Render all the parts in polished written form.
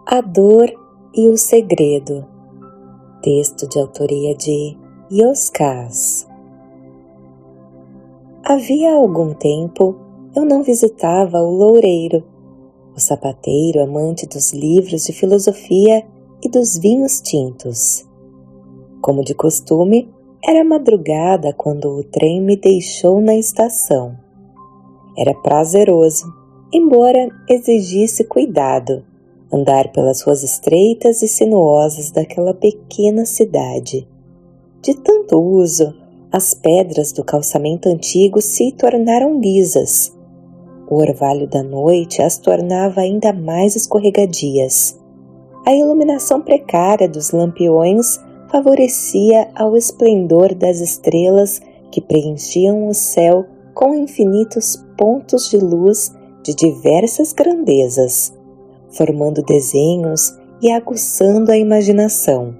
A Dor e o Segredo. Texto de autoria de Yoskaz. Havia algum tempo eu não visitava o loureiro, o sapateiro amante dos livros de filosofia e dos vinhos tintos. Como de costume, era madrugada quando o trem me deixou na estação. Era prazeroso, embora exigisse cuidado, andar pelas ruas estreitas e sinuosas daquela pequena cidade. De tanto uso, as pedras do calçamento antigo se tornaram lisas. O orvalho da noite as tornava ainda mais escorregadias. A iluminação precária dos lampiões favorecia ao esplendor das estrelas que preenchiam o céu com infinitos pontos de luz de diversas grandezas, formando desenhos e aguçando a imaginação.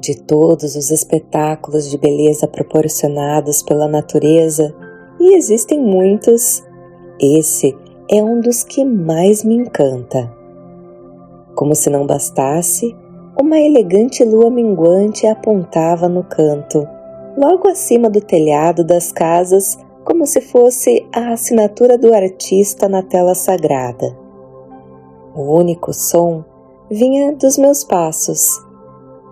De todos os espetáculos de beleza proporcionados pela natureza, e existem muitos, esse é um dos que mais me encanta. Como se não bastasse, uma elegante lua minguante apontava no canto, logo acima do telhado das casas, como se fosse a assinatura do artista na tela sagrada. O único som vinha dos meus passos.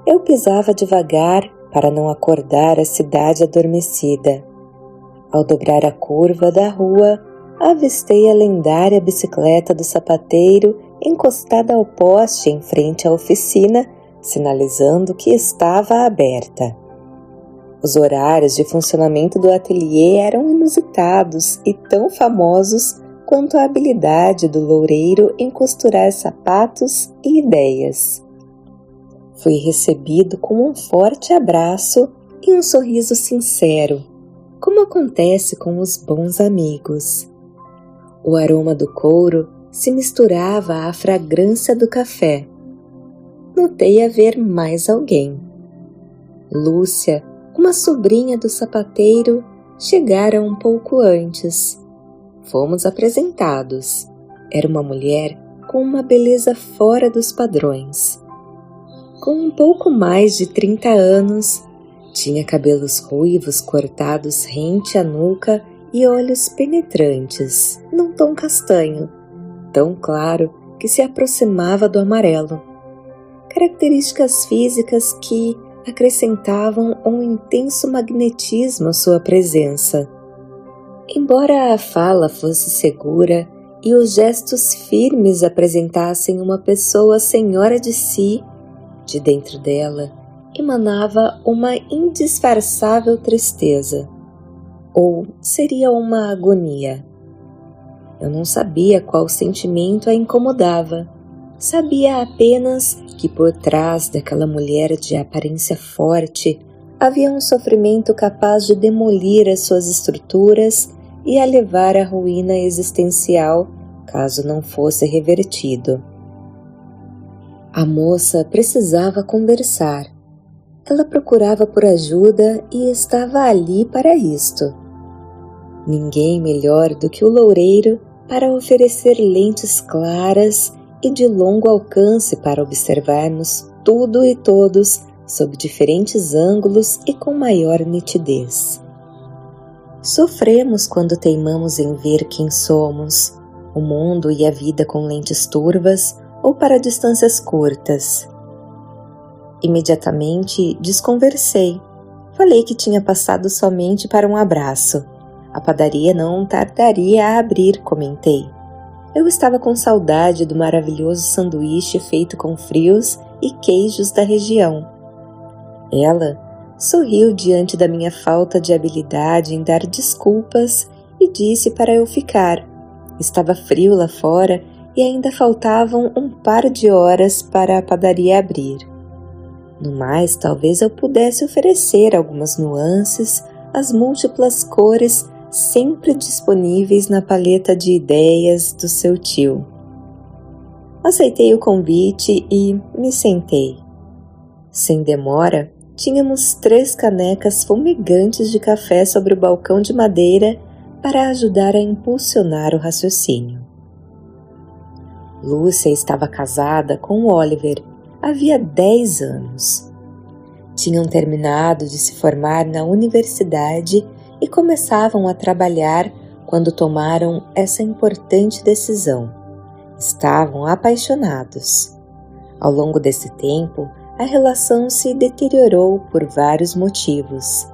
Eu pisava devagar para não acordar a cidade adormecida. Ao dobrar a curva da rua, avistei a lendária bicicleta do sapateiro encostada ao poste em frente à oficina, sinalizando que estava aberta. Os horários de funcionamento do ateliê eram inusitados e tão famosos quanto a habilidade do loureiro em costurar sapatos e ideias. Fui recebido com um forte abraço e um sorriso sincero, como acontece com os bons amigos. O aroma do couro se misturava à fragrância do café. Notei haver mais alguém. Lúcia, uma sobrinha do sapateiro, chegara um pouco antes. Fomos apresentados. Era uma mulher com uma beleza fora dos padrões. Com um pouco mais de 30 anos, tinha cabelos ruivos cortados rente à nuca e olhos penetrantes, num tom castanho, tão claro que se aproximava do amarelo. Características físicas que acrescentavam um intenso magnetismo à sua presença. Embora a fala fosse segura e os gestos firmes apresentassem uma pessoa senhora de si, de dentro dela emanava uma indisfarçável tristeza. Ou seria uma agonia? Eu não sabia qual sentimento a incomodava. Sabia apenas que por trás daquela mulher de aparência forte havia um sofrimento capaz de demolir as suas estruturas e a levar à ruína existencial, caso não fosse revertido. A moça precisava conversar. Ela procurava por ajuda e estava ali para isto. Ninguém melhor do que o loureiro para oferecer lentes claras e de longo alcance para observarmos tudo e todos sob diferentes ângulos e com maior nitidez. Sofremos quando teimamos em ver quem somos, o mundo e a vida com lentes turvas ou para distâncias curtas. Imediatamente desconversei. Falei que tinha passado somente para um abraço. A padaria não tardaria a abrir, comentei. Eu estava com saudade do maravilhoso sanduíche feito com frios e queijos da região. Ela sorriu diante da minha falta de habilidade em dar desculpas e disse para eu ficar. Estava frio lá fora e ainda faltavam um par de horas para a padaria abrir. No mais, talvez eu pudesse oferecer algumas nuances, as múltiplas cores sempre disponíveis na paleta de ideias do seu tio. Aceitei o convite e me sentei. Sem demora, tínhamos 3 canecas fumegantes de café sobre o balcão de madeira para ajudar a impulsionar o raciocínio. Lúcia estava casada com Oliver havia 10 anos. Tinham terminado de se formar na universidade e começavam a trabalhar quando tomaram essa importante decisão. Estavam apaixonados. Ao longo desse tempo, a relação se deteriorou por vários motivos.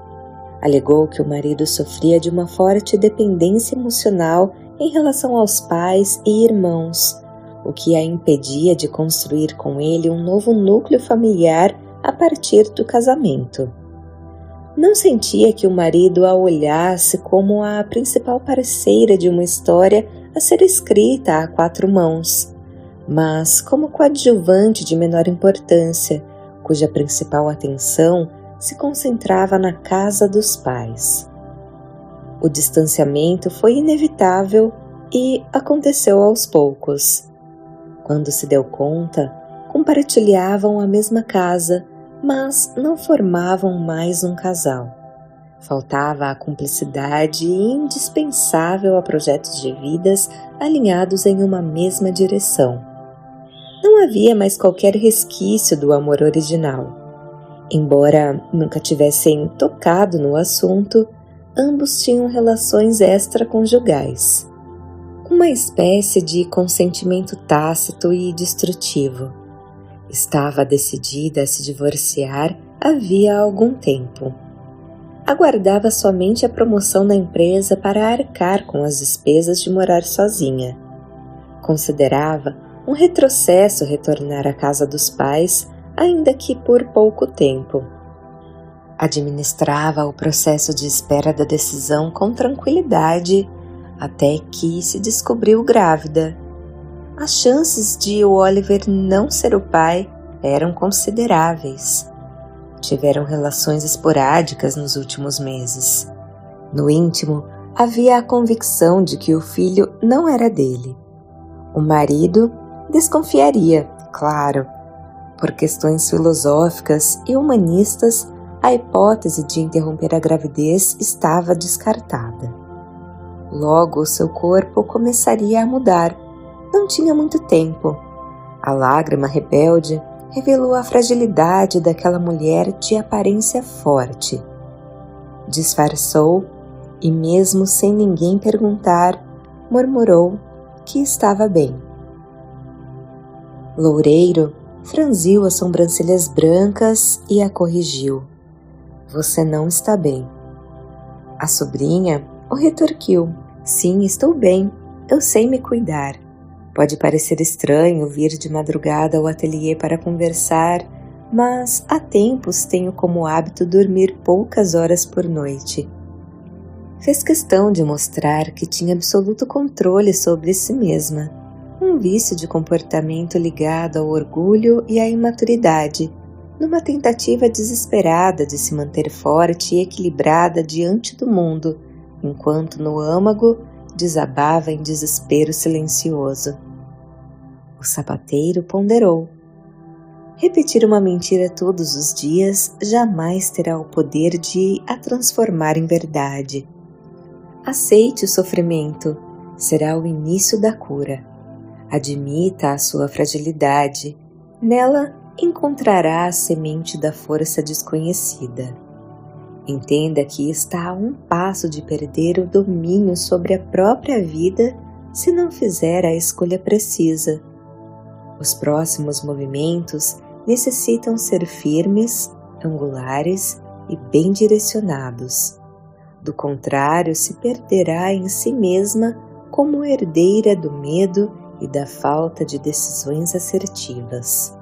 Alegou que o marido sofria de uma forte dependência emocional em relação aos pais e irmãos, o que a impedia de construir com ele um novo núcleo familiar a partir do casamento. Não sentia que o marido a olhasse como a principal parceira de uma história a ser escrita a 4 mãos, mas como coadjuvante de menor importância, cuja principal atenção se concentrava na casa dos pais. O distanciamento foi inevitável e aconteceu aos poucos. Quando se deu conta, compartilhavam a mesma casa, mas não formavam mais um casal. Faltava a cumplicidade indispensável a projetos de vidas alinhados em uma mesma direção. Não havia mais qualquer resquício do amor original. Embora nunca tivessem tocado no assunto, ambos tinham relações extraconjugais. Uma espécie de consentimento tácito e destrutivo. Estava decidida a se divorciar havia algum tempo. Aguardava somente a promoção na empresa para arcar com as despesas de morar sozinha. Considerava um retrocesso retornar à casa dos pais, ainda que por pouco tempo. Administrava o processo de espera da decisão com tranquilidade, até que se descobriu grávida. As chances de o Oliver não ser o pai eram consideráveis. Tiveram relações esporádicas nos últimos meses. No íntimo, havia a convicção de que o filho não era dele. O marido desconfiaria, claro. Por questões filosóficas e humanistas, a hipótese de interromper a gravidez estava descartada. Logo, seu corpo começaria a mudar. Não tinha muito tempo. A lágrima rebelde revelou a fragilidade daquela mulher de aparência forte. Disfarçou e, mesmo sem ninguém perguntar, murmurou que estava bem. Loureiro franziu as sobrancelhas brancas e a corrigiu. Você não está bem. A sobrinha o retorquiu. Sim, estou bem. Eu sei me cuidar. Pode parecer estranho vir de madrugada ao ateliê para conversar, mas há tempos tenho como hábito dormir poucas horas por noite. Fez questão de mostrar que tinha absoluto controle sobre si mesma, um vício de comportamento ligado ao orgulho e à imaturidade, numa tentativa desesperada de se manter forte e equilibrada diante do mundo, enquanto no âmago desabava em desespero silencioso. O sapateiro ponderou. Repetir uma mentira todos os dias jamais terá o poder de a transformar em verdade. Aceite o sofrimento, será o início da cura. Admita a sua fragilidade, nela encontrará a semente da força desconhecida. Entenda que está a um passo de perder o domínio sobre a própria vida se não fizer a escolha precisa. Os próximos movimentos necessitam ser firmes, angulares e bem direcionados. Do contrário, se perderá em si mesma como herdeira do medo e da falta de decisões assertivas.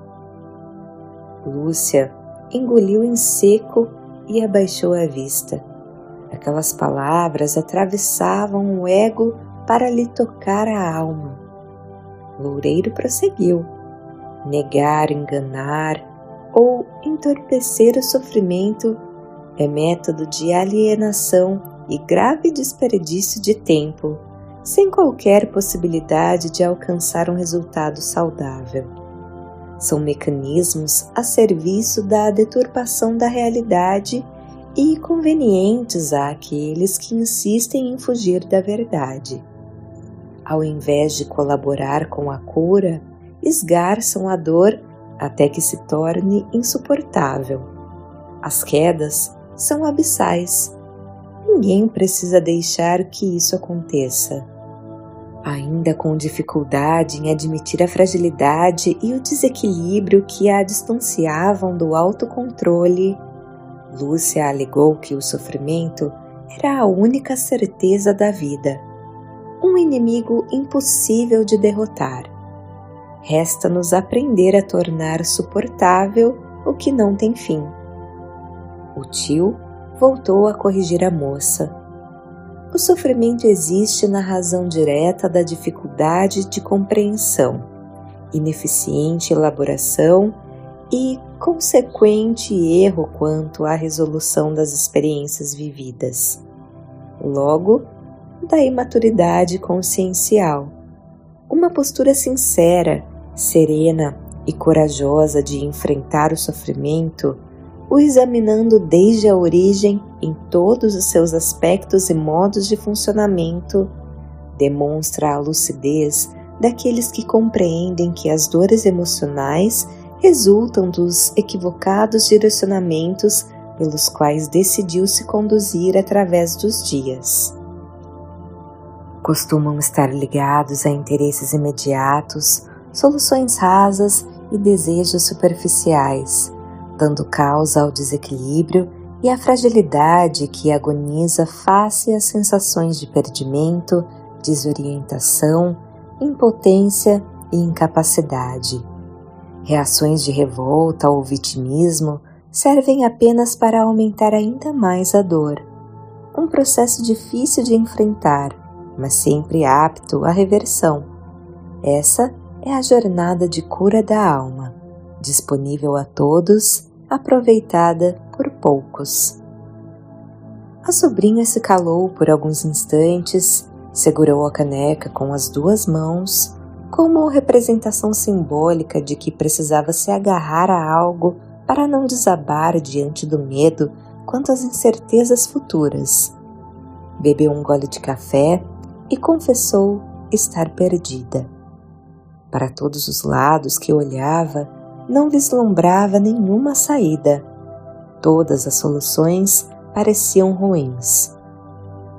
Lúcia engoliu em seco e abaixou a vista. Aquelas palavras atravessavam o ego para lhe tocar a alma. Loureiro prosseguiu. Negar, enganar ou entorpecer o sofrimento é método de alienação e grave desperdício de tempo, sem qualquer possibilidade de alcançar um resultado saudável. São mecanismos a serviço da deturpação da realidade e convenientes àqueles que insistem em fugir da verdade. ao invés de colaborar com a cura, esgarçam a dor até que se torne insuportável. As quedas são abissais. Ninguém precisa deixar que isso aconteça. Ainda com dificuldade em admitir a fragilidade e o desequilíbrio que a distanciavam do autocontrole, Lúcia alegou que o sofrimento era a única certeza da vida, um inimigo impossível de derrotar. Resta-nos aprender a tornar suportável o que não tem fim. O tio voltou a corrigir a moça. O sofrimento existe na razão direta da dificuldade de compreensão, ineficiente elaboração e consequente erro quanto à resolução das experiências vividas. Logo, da imaturidade consciencial, uma postura sincera, serena e corajosa de enfrentar o sofrimento, o examinando desde a origem em todos os seus aspectos e modos de funcionamento, demonstra a lucidez daqueles que compreendem que as dores emocionais resultam dos equivocados direcionamentos pelos quais decidiu se conduzir através dos dias. Costumam estar ligados a interesses imediatos, soluções rasas e desejos superficiais, dando causa ao desequilíbrio e à fragilidade que agoniza face às sensações de perdimento, desorientação, impotência e incapacidade. Reações de revolta ou vitimismo servem apenas para aumentar ainda mais a dor. Um processo difícil de enfrentar, mas sempre apto à reversão. Essa é a jornada de cura da alma, disponível a todos, aproveitada por poucos. A sobrinha se calou por alguns instantes, segurou a caneca com as duas mãos, como representação simbólica de que precisava se agarrar a algo para não desabar diante do medo quanto às incertezas futuras. Bebeu um gole de café e confessou estar perdida. Para todos os lados que olhava, não vislumbrava nenhuma saída. Todas as soluções pareciam ruins.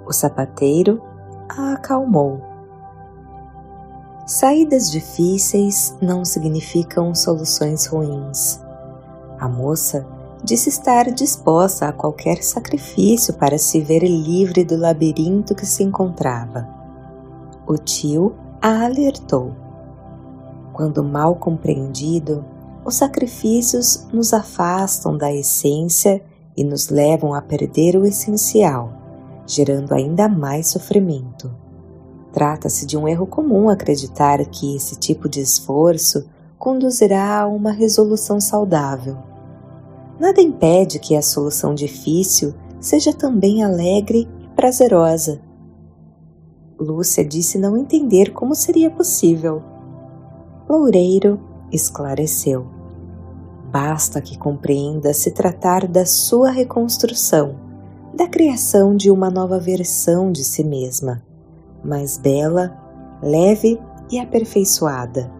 O sapateiro a acalmou. Saídas difíceis não significam soluções ruins. A moça disse estar disposta a qualquer sacrifício para se ver livre do labirinto que se encontrava. O tio a alertou. Quando mal compreendido, os sacrifícios nos afastam da essência e nos levam a perder o essencial, gerando ainda mais sofrimento. Trata-se de um erro comum acreditar que esse tipo de esforço conduzirá a uma resolução saudável. Nada impede que a solução difícil seja também alegre e prazerosa. Lúcia disse não entender como seria possível. Loureiro esclareceu. Basta que compreenda se tratar da sua reconstrução, da criação de uma nova versão de si mesma, mais bela, leve e aperfeiçoada,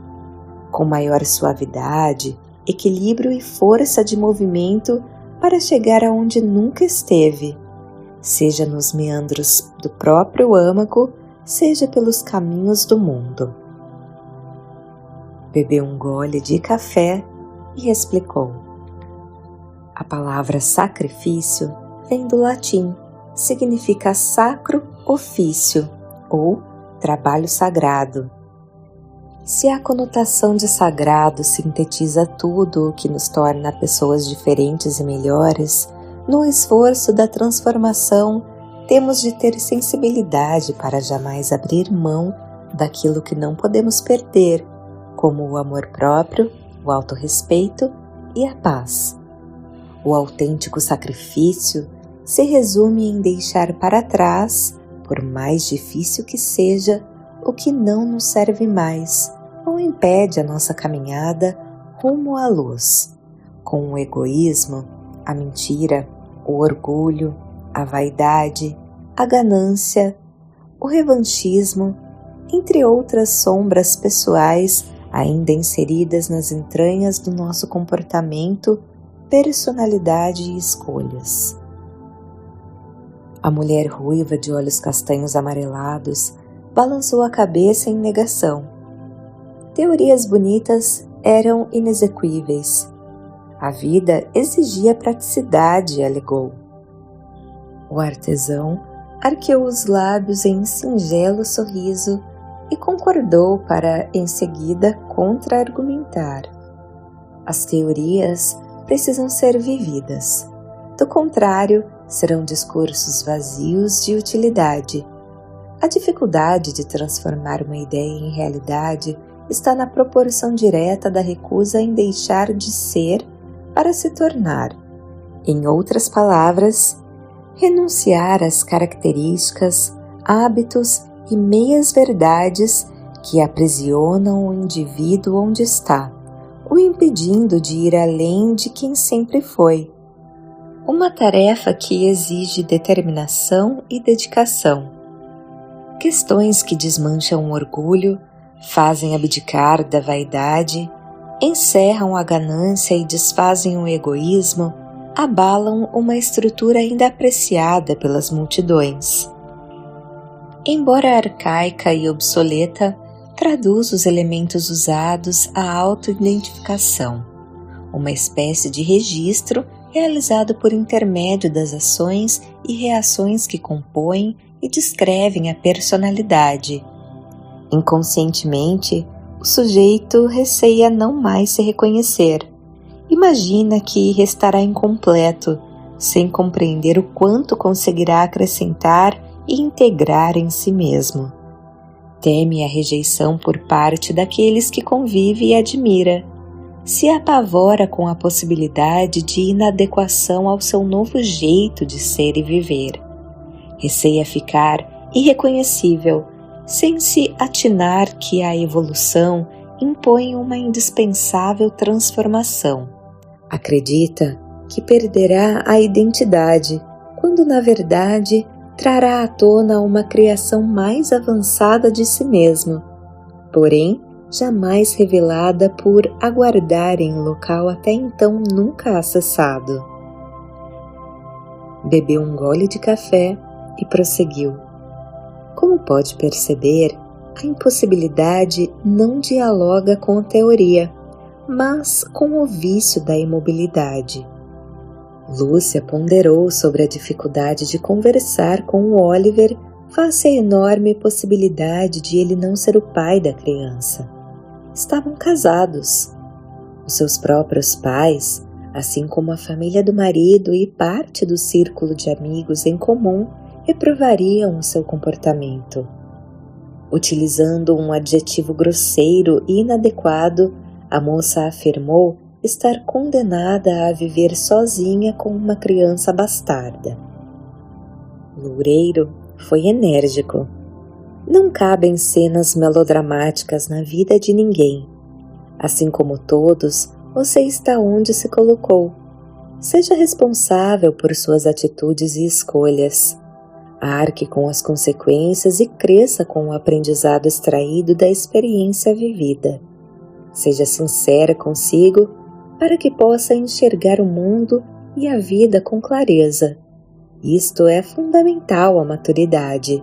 com maior suavidade, equilíbrio e força de movimento para chegar aonde nunca esteve, seja nos meandros do próprio âmago, seja pelos caminhos do mundo. Bebeu um gole de café e explicou. A palavra sacrifício vem do latim, significa sacro ofício ou trabalho sagrado. Se a conotação de sagrado sintetiza tudo o que nos torna pessoas diferentes e melhores, no esforço da transformação temos de ter sensibilidade para jamais abrir mão daquilo que não podemos perder, como o amor próprio, o autorrespeito e a paz. O autêntico sacrifício se resume em deixar para trás, por mais difícil que seja, o que não nos serve mais ou impede a nossa caminhada rumo à luz, com o egoísmo, a mentira, o orgulho, a vaidade, a ganância, o revanchismo entre outras sombras pessoais ainda inseridas nas entranhas do nosso comportamento, personalidade e escolhas. A mulher ruiva de olhos castanhos amarelados balançou a cabeça em negação. Teorias bonitas eram inexequíveis. A vida exigia praticidade, alegou. O artesão arqueou os lábios em singelo sorriso e concordou para, em seguida, contra-argumentar. As teorias precisam ser vividas. Do contrário, serão discursos vazios de utilidade. A dificuldade de transformar uma ideia em realidade está na proporção direta da recusa em deixar de ser para se tornar. Em outras palavras, renunciar às características, hábitos e meias-verdades que aprisionam o indivíduo onde está, o impedindo de ir além de quem sempre foi. Uma tarefa que exige determinação e dedicação. Questões que desmancham o orgulho, fazem abdicar da vaidade, encerram a ganância e desfazem o egoísmo, abalam uma estrutura ainda apreciada pelas multidões. Embora arcaica e obsoleta, traduz os elementos usados à auto-identificação, uma espécie de registro realizado por intermédio das ações e reações que compõem e descrevem a personalidade. Inconscientemente, o sujeito receia não mais se reconhecer. Imagina que restará incompleto, sem compreender o quanto conseguirá acrescentar e integrar em si mesmo. Teme a rejeição por parte daqueles que convive e admira. Se apavora com a possibilidade de inadequação ao seu novo jeito de ser e viver. Receia ficar irreconhecível, sem se atinar que a evolução impõe uma indispensável transformação. Acredita que perderá a identidade, quando na verdade trará à tona uma criação mais avançada de si mesmo, porém jamais revelada por aguardar em local até então nunca acessado. Bebeu um gole de café e prosseguiu. Como pode perceber, a impossibilidade não dialoga com a teoria, mas com o vício da imobilidade. Lúcia ponderou sobre a dificuldade de conversar com o Oliver face à enorme possibilidade de ele não ser o pai da criança. Estavam casados. Os seus próprios pais, assim como a família do marido e parte do círculo de amigos em comum, reprovariam o seu comportamento. Utilizando um adjetivo grosseiro e inadequado, a moça afirmou estar condenada a viver sozinha com uma criança bastarda. Loureiro foi enérgico. Não cabem cenas melodramáticas na vida de ninguém. Assim como todos, você está onde se colocou. Seja responsável por suas atitudes e escolhas. Arque com as consequências e cresça com o aprendizado extraído da experiência vivida. Seja sincera consigo para que possa enxergar o mundo e a vida com clareza. Isto é fundamental à maturidade.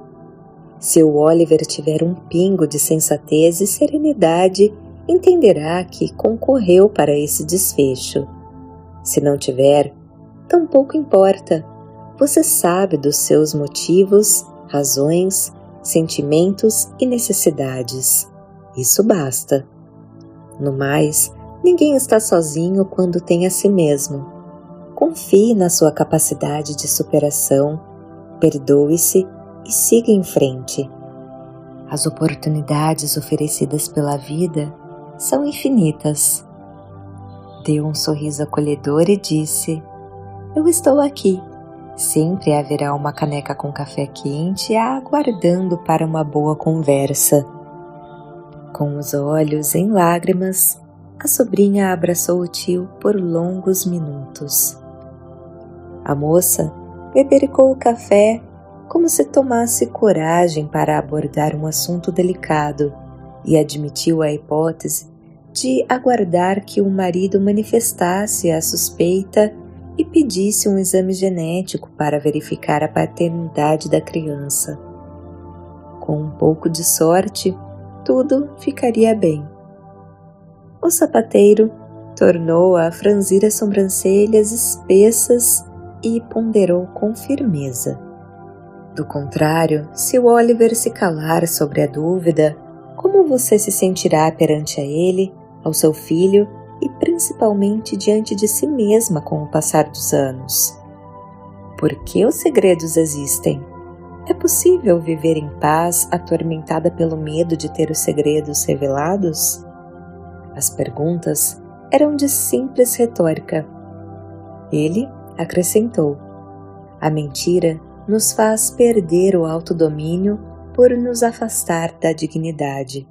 Se o Oliver tiver um pingo de sensatez e serenidade, entenderá que concorreu para esse desfecho. Se não tiver, tampouco importa. Você sabe dos seus motivos, razões, sentimentos e necessidades. Isso basta. No mais, ninguém está sozinho quando tem a si mesmo. Confie na sua capacidade de superação, perdoe-se e siga em frente. As oportunidades oferecidas pela vida são infinitas. Deu um sorriso acolhedor e disse: Eu estou aqui. Sempre haverá uma caneca com café quente aguardando para uma boa conversa. Com os olhos em lágrimas, a sobrinha abraçou o tio por longos minutos. A moça bebericou o café como se tomasse coragem para abordar um assunto delicado e admitiu a hipótese de aguardar que o marido manifestasse a suspeita e pedisse um exame genético para verificar a paternidade da criança. Com um pouco de sorte, tudo ficaria bem. O sapateiro tornou a franzir as sobrancelhas espessas e ponderou com firmeza. Do contrário, se o Oliver se calar sobre a dúvida, como você se sentirá perante a ele, ao seu filho e principalmente diante de si mesma com o passar dos anos? Por que os segredos existem? É possível viver em paz atormentada pelo medo de ter os segredos revelados? As perguntas eram de simples retórica. Ele acrescentou: a mentira nos faz perder o autodomínio por nos afastar da dignidade.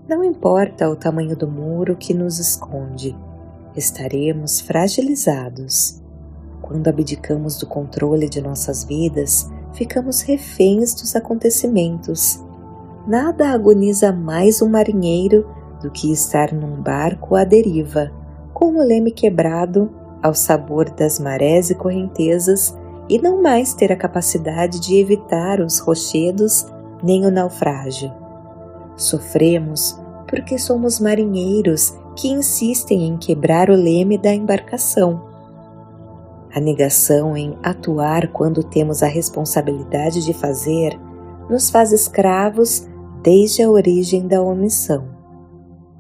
Não importa o tamanho do muro que nos esconde, estaremos fragilizados. Quando abdicamos do controle de nossas vidas, ficamos reféns dos acontecimentos. Nada agoniza mais um marinheiro do que estar num barco à deriva, com o leme quebrado, ao sabor das marés e correntezas, e não mais ter a capacidade de evitar os rochedos nem o naufrágio. Sofremos porque somos marinheiros que insistem em quebrar o leme da embarcação. A negação em atuar quando temos a responsabilidade de fazer nos faz escravos desde a origem da omissão.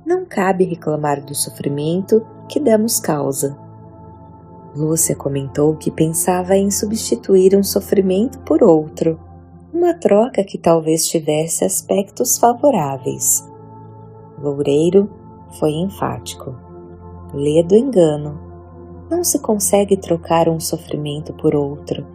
Não cabe reclamar do sofrimento que damos causa. Lúcia comentou que pensava em substituir um sofrimento por outro, uma troca que talvez tivesse aspectos favoráveis. Loureiro foi enfático. Lê do engano. Não se consegue trocar um sofrimento por outro.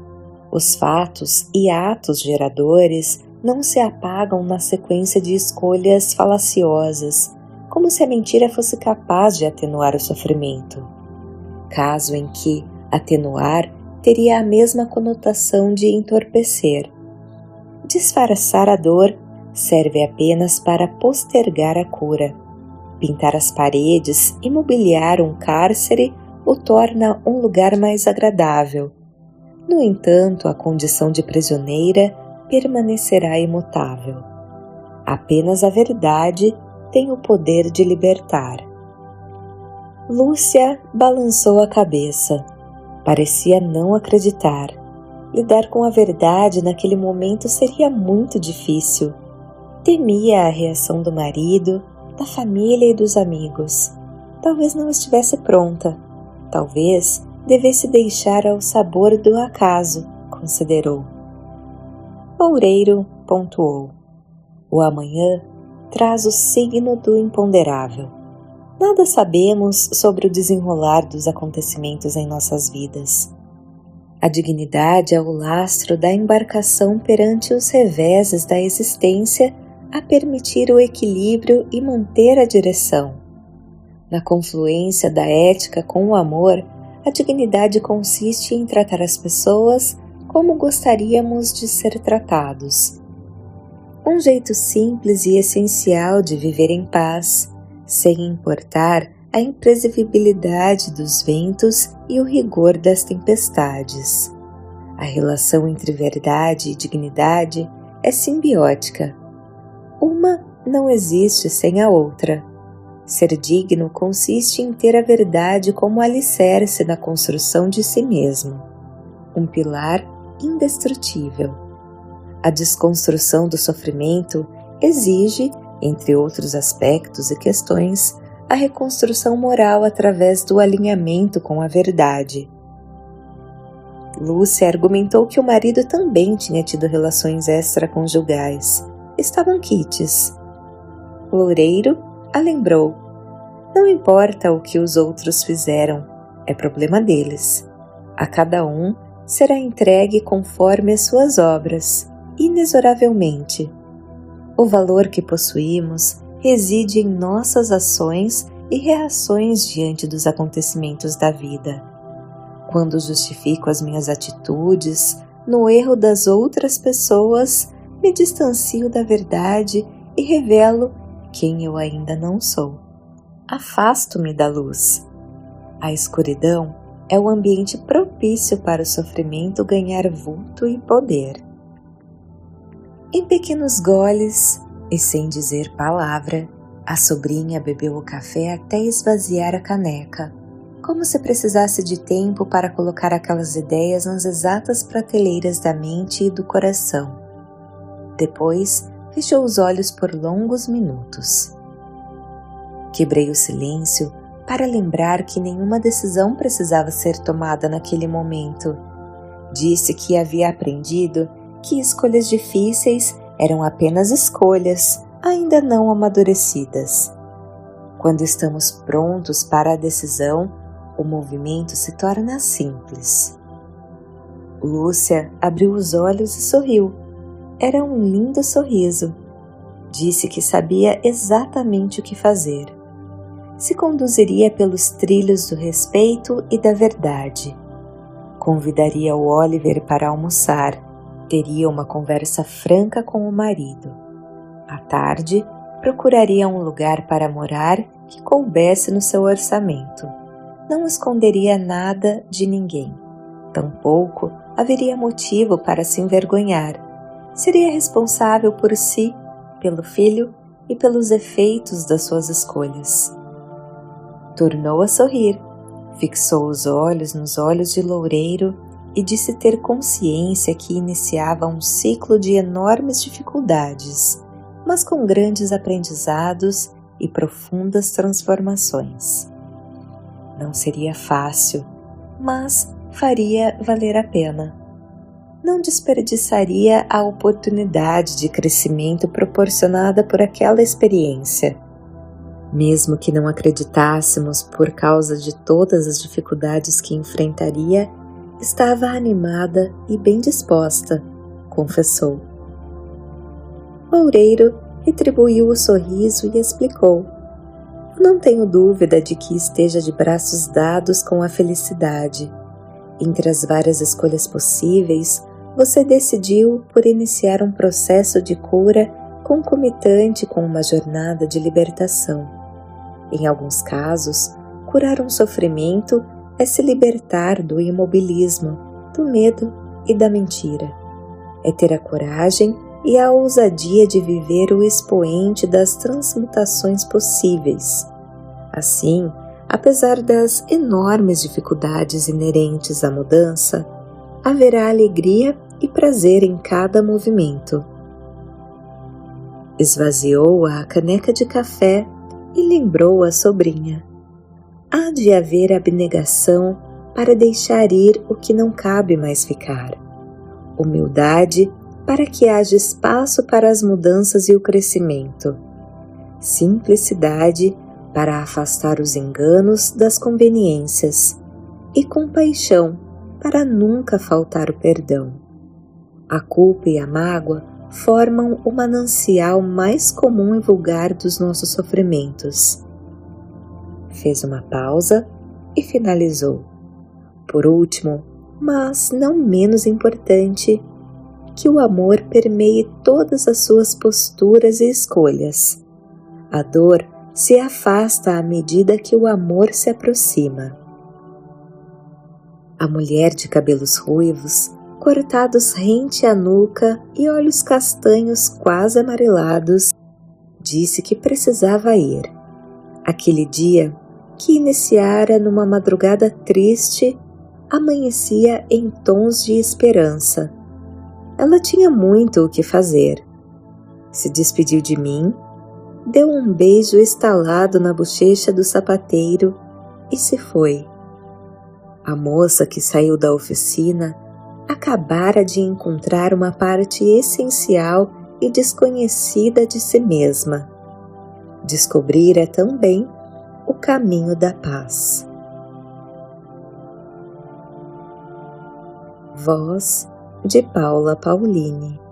Os fatos e atos geradores não se apagam na sequência de escolhas falaciosas, como se a mentira fosse capaz de atenuar o sofrimento. Caso em que atenuar teria a mesma conotação de entorpecer. Disfarçar a dor serve apenas para postergar a cura. Pintar as paredes e mobiliar um cárcere o torna um lugar mais agradável. No entanto, a condição de prisioneira permanecerá imutável. Apenas a verdade tem o poder de libertar. Lúcia balançou a cabeça. Parecia não acreditar. Lidar com a verdade naquele momento seria muito difícil. Temia a reação do marido, da família e dos amigos. Talvez não estivesse pronta. Talvez devesse deixar ao sabor do acaso, considerou. Loureiro pontuou. O amanhã traz o signo do imponderável. Nada sabemos sobre o desenrolar dos acontecimentos em nossas vidas. A dignidade é o lastro da embarcação perante os reveses da existência a permitir o equilíbrio e manter a direção. Na confluência da ética com o amor, a dignidade consiste em tratar as pessoas como gostaríamos de ser tratados. Um jeito simples e essencial de viver em paz, sem importar a imprevisibilidade dos ventos e o rigor das tempestades. A relação entre verdade e dignidade é simbiótica. Uma não existe sem a outra. Ser digno consiste em ter a verdade como alicerce na construção de si mesmo, um pilar indestrutível. A desconstrução do sofrimento exige, entre outros aspectos e questões, a reconstrução moral através do alinhamento com a verdade. Lúcia argumentou que o marido também tinha tido relações extraconjugais. Estavam quites. Loureiro a lembrou. Não importa o que os outros fizeram, é problema deles. A cada um será entregue conforme as suas obras, inexoravelmente. O valor que possuímos reside em nossas ações e reações diante dos acontecimentos da vida. Quando justifico as minhas atitudes, no erro das outras pessoas, me distancio da verdade e revelo quem eu ainda não sou. Afasto-me da luz. A escuridão é o ambiente propício para o sofrimento ganhar vulto e poder. Em pequenos goles e sem dizer palavra, a sobrinha bebeu o café até esvaziar a caneca, como se precisasse de tempo para colocar aquelas ideias nas exatas prateleiras da mente e do coração. Depois, fechou os olhos por longos minutos. Quebrei o silêncio para lembrar que nenhuma decisão precisava ser tomada naquele momento. Disse que havia aprendido que escolhas difíceis eram apenas escolhas, ainda não amadurecidas. Quando estamos prontos para a decisão, o movimento se torna simples. Lúcia abriu os olhos e sorriu. Era um lindo sorriso. Disse que sabia exatamente o que fazer. Se conduziria pelos trilhos do respeito e da verdade. Convidaria o Oliver para almoçar. Teria uma conversa franca com o marido. À tarde, procuraria um lugar para morar que coubesse no seu orçamento. Não esconderia nada de ninguém. Tampouco haveria motivo para se envergonhar. Seria responsável por si, pelo filho e pelos efeitos das suas escolhas. Tornou a sorrir, fixou os olhos nos olhos de Loureiro e disse ter consciência que iniciava um ciclo de enormes dificuldades, mas com grandes aprendizados e profundas transformações. Não seria fácil, mas faria valer a pena. Não desperdiçaria a oportunidade de crescimento proporcionada por aquela experiência. Mesmo que não acreditássemos por causa de todas as dificuldades que enfrentaria, estava animada e bem disposta, confessou. Loureiro retribuiu o sorriso e explicou. Não tenho dúvida de que esteja de braços dados com a felicidade. Entre as várias escolhas possíveis, você decidiu por iniciar um processo de cura concomitante com uma jornada de libertação. Em alguns casos, curar um sofrimento é se libertar do imobilismo, do medo e da mentira. É ter a coragem e a ousadia de viver o expoente das transmutações possíveis. Assim, apesar das enormes dificuldades inerentes à mudança, haverá alegria e prazer em cada movimento. Esvaziou a caneca de café e lembrou a sobrinha. Há de haver abnegação para deixar ir o que não cabe mais ficar. Humildade para que haja espaço para as mudanças e o crescimento. Simplicidade para afastar os enganos das conveniências. E compaixão para nunca faltar o perdão. A culpa e a mágoa formam o manancial mais comum e vulgar dos nossos sofrimentos. Fez uma pausa e finalizou. Por último, mas não menos importante, que o amor permeie todas as suas posturas e escolhas. A dor se afasta à medida que o amor se aproxima. A mulher de cabelos ruivos, cortados rente à nuca e olhos castanhos quase amarelados, disse que precisava ir. Aquele dia, que iniciara numa madrugada triste, amanhecia em tons de esperança. Ela tinha muito o que fazer. Se despediu de mim, deu um beijo estalado na bochecha do sapateiro e se foi. A moça que saiu da oficina acabara de encontrar uma parte essencial e desconhecida de si mesma. Descobrira também o caminho da paz. Voz de Paula Paulini.